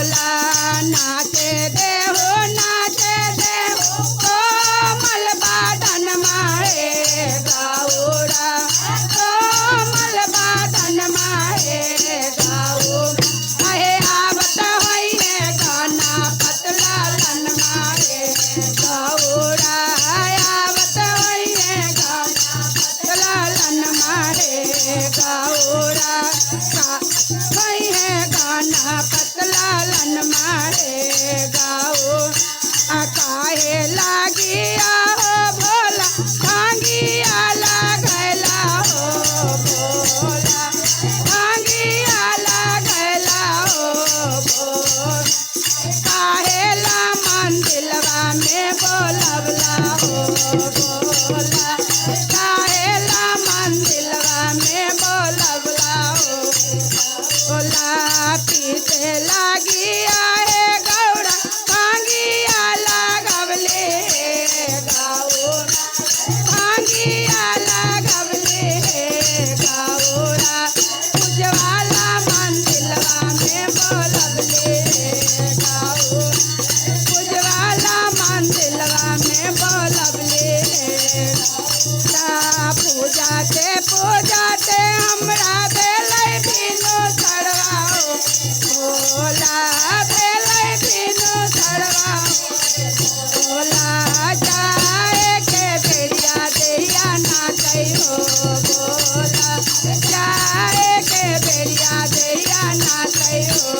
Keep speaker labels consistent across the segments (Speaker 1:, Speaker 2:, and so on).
Speaker 1: भोला नाचे देहु कोमल बादन मारे गौरा कोमल बादन मारे गौ अहे आवत होइए गाना पतला लन मारे गौरा आवत होइए गाना पतला लन मारे गौरा गाना पतला लन मारे गाओ काहे लागिया हो भोला भांगिया लागला हो भोला भांगिया लागला हो भोला काहे ला मंदिलवा में बोलवला हो भोला काहे ला मंदिलवा में बोलवला हो भोला पीछे लागिया है गौरा भांगिया लागवले गौरा भांगिया लागवले गौरा उजवाला मंदिलवा में बोलवले गौरा उजवाला मंदिलवा में बोलवले पूजा से हमरा बेलै बिनु चढ़वाओ भोला बेलै बिनु चढ़वाओ भोला जाए के बेरिया दैया नाचै हो भोला जाए के बेरिया दैया नाचै हो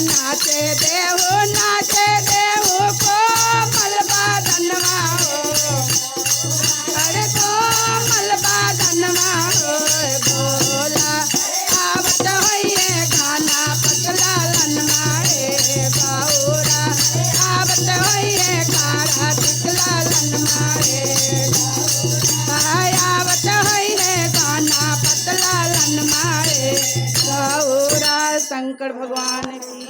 Speaker 1: नाचे देहु कोमल बादनवा हो अरे कोमल बादनवा हो भोला आवत होइए गाना पतला लन मारे गौरा आवत होइए गाना पतला लन मारे आवत होइए गाना पतला लन मारे गौरा शंकर भगवान की